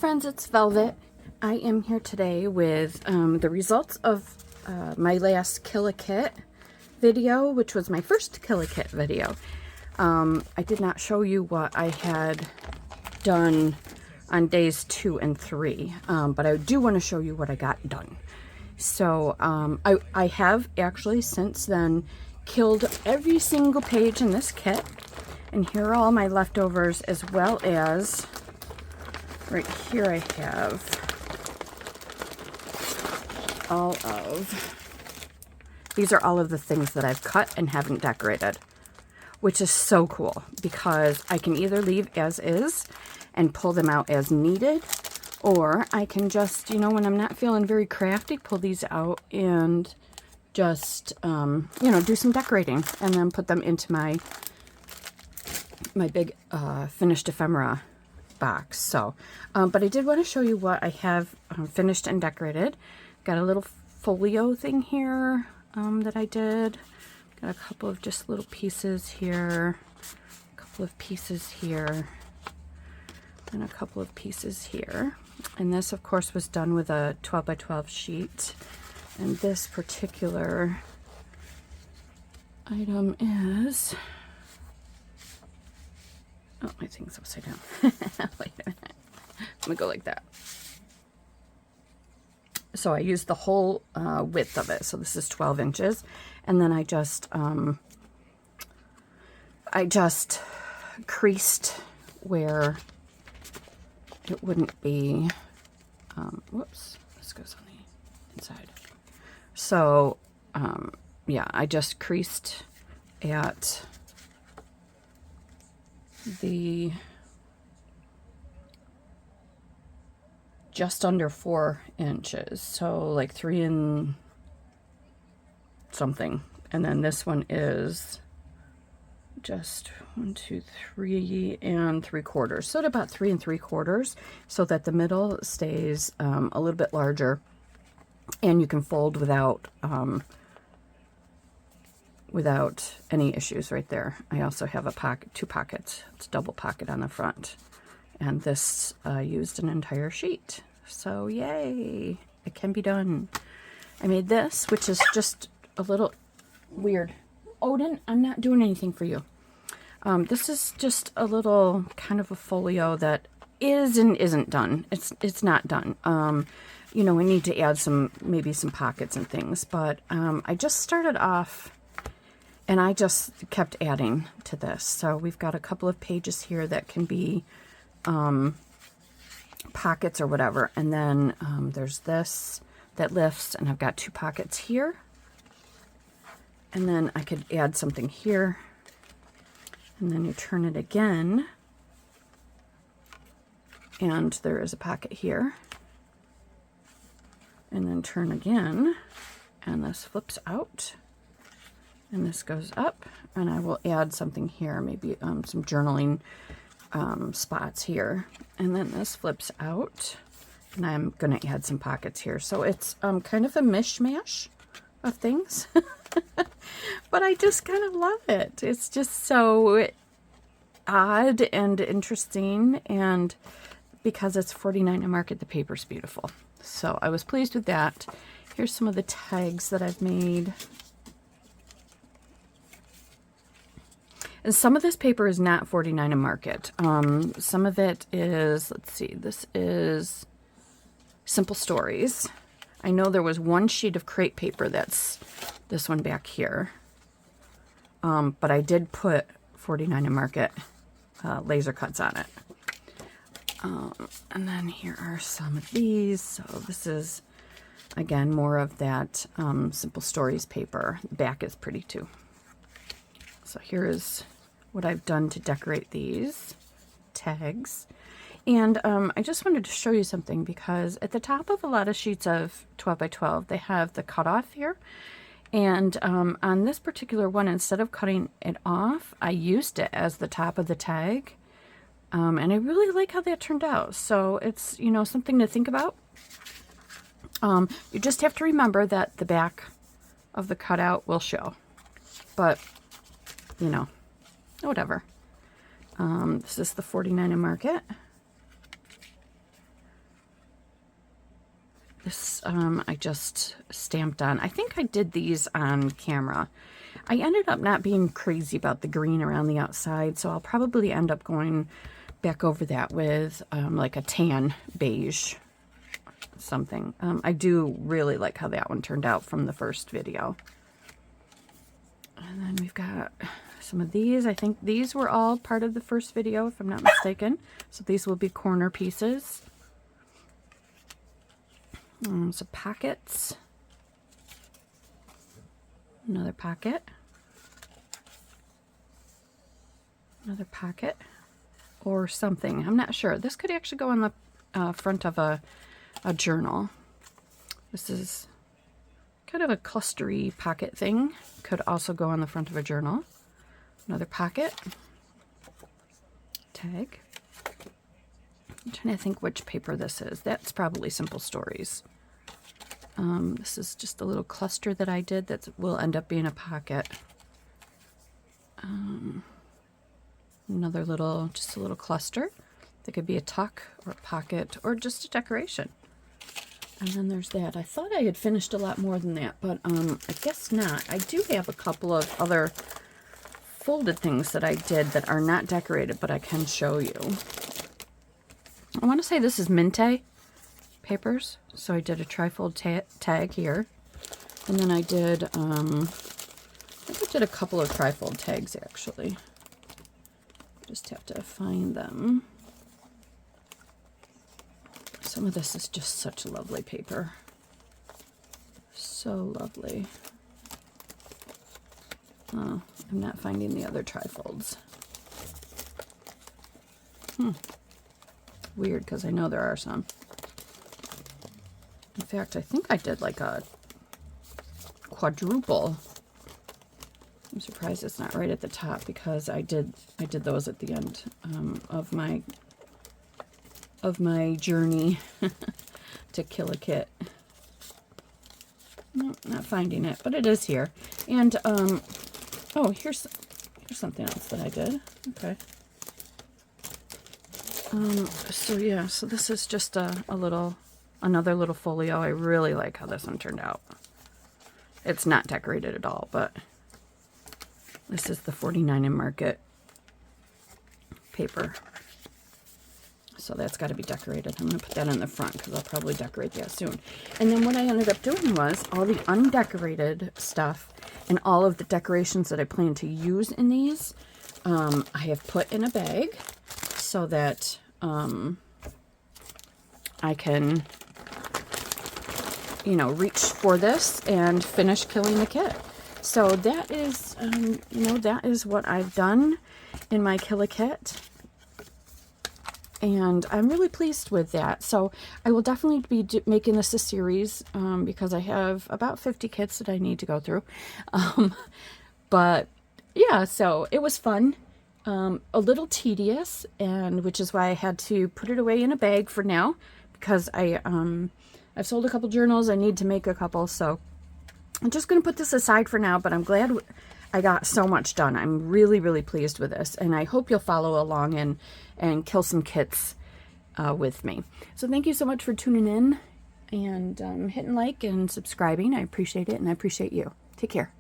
friends, it's Velvet. I am here today with the results of my last Kill a Kit video, which was my first Kill a Kit video. I did not show you what I had done on days 2 and 3, but I do want to show you what I got done. So I have actually since then killed every single page in this kit, and here are all my leftovers, as well as right here I have these are all of the things that I've cut and haven't decorated, which is so cool because I can either leave as is and pull them out as needed, or I can just, you know, when I'm not feeling very crafty, pull these out and just, you know, do some decorating and then put them into my big finished ephemera box. So, but I did want to show you what I have finished and decorated. Got a little folio thing here that I did. Got a couple of just little pieces here, a couple of pieces here, and a couple of pieces here. And this, of course, was done with a 12 by 12 sheet. And this particular item is, oh, my thing's upside down. Wait a minute. I'm gonna go like that. So I used the whole width of it. So this is 12 inches. And then I just creased where it wouldn't be, whoops, this goes on the inside. So, yeah, I just creased at the just under 4 inches, so like 3 and something. And then this one is just 1, 2, 3 and 3/4, so at about 3 3/4, so that the middle stays a little bit larger, and you can fold without any issues right there. I also have a pocket, 2 pockets. It's double pocket on the front, and this used an entire sheet. So yay, it can be done. I made this, which is just a little weird. Odin, I'm not doing anything for you. This is just a little kind of a folio that is and isn't done. It's not done. You know, we need to add maybe some pockets and things, but I just started off and I just kept adding to this. So we've got a couple of pages here that can be pockets or whatever, and then there's this that lifts, and I've got 2 pockets here, and then I could add something here, and then you turn it again, and there is a pocket here, and then turn again, and this flips out, and this goes up, and I will add something here, maybe some journaling spots here, and then this flips out, and I'm going to add some pockets here. So it's kind of a mishmash of things, but I just kind of love it. It's just so odd and interesting, and because it's $49 at Market, the paper's beautiful. So I was pleased with that. Here's some of the tags that I've made. And some of this paper is not $49 at Market. Some of it is, let's see, this is Simple Stories. I know there was one sheet of crepe paper, that's this one back here. But I did put $49 at Market laser cuts on it. And then here are some of these. So this is, again, more of that Simple Stories paper. The back is pretty too. So here is what I've done to decorate these tags. And I just wanted to show you something, because at the top of a lot of sheets of 12 by 12, they have the cutoff here. And on this particular one, instead of cutting it off, I used it as the top of the tag. And I really like how that turned out. So it's, you know, something to think about. You just have to remember that the back of the cutout will show. But, you know, whatever. This is the $49 at Market. these I just stamped on. I think I did these on camera. I ended up not being crazy about the green around the outside, so I'll probably end up going back over that with like a tan beige something. I do really like how that one turned out from the first video. And then we've got some of these. I think these were all part of the first video, if I'm not mistaken. So these will be corner pieces. Some pockets. Another pocket. Another pocket. Or something. I'm not sure. This could actually go on the front of a journal. This is kind of a clustery pocket thing. Could also go on the front of a journal. Another pocket. Tag. I'm trying to think which paper this is. That's probably Simple Stories. This is just a little cluster that I did that will end up being a pocket. Another little, just a little cluster. That could be a tuck or a pocket or just a decoration. And then there's that. I thought I had finished a lot more than that, but I guess not. I do have a couple of other folded things that I did that are not decorated, but I can show you. I want to say this is Minte papers. So I did a trifold tag here. And then I did, I think I did a couple of trifold tags actually. Just have to find them. Some of this is just such lovely paper. So lovely. Oh, I'm not finding the other trifolds. Weird, because I know there are some. In fact, I think I did like a quadruple. I'm surprised it's not right at the top because I did those at the end of my journey to Kill a Kit. Nope, not finding it, but it is here. And oh, here's something else that I did. Okay. So yeah, so this is just another little folio. I really like how this one turned out. It's not decorated at all, but this is the 49 in Market paper. So that's got to be decorated. I'm going to put that in the front because I'll probably decorate that soon. And then what I ended up doing was all the undecorated stuff and all of the decorations that I plan to use in these, I have put in a bag so that I can, you know, reach for this and finish Killing the Kit. So that is, you know, that is what I've done in my Kill a Kit. And I'm really pleased with that. So I will definitely be making this a series because I have about 50 kits that I need to go through. But yeah, so it was fun. A little tedious, and which is why I had to put it away in a bag for now because I've sold a couple journals. I need to make a couple, so I'm just going to put this aside for now, but I'm glad I got so much done. I'm really, really pleased with this, and I hope you'll follow along and kill some kits with me. So thank you so much for tuning in and hitting like and subscribing. I appreciate it, and I appreciate you. Take care.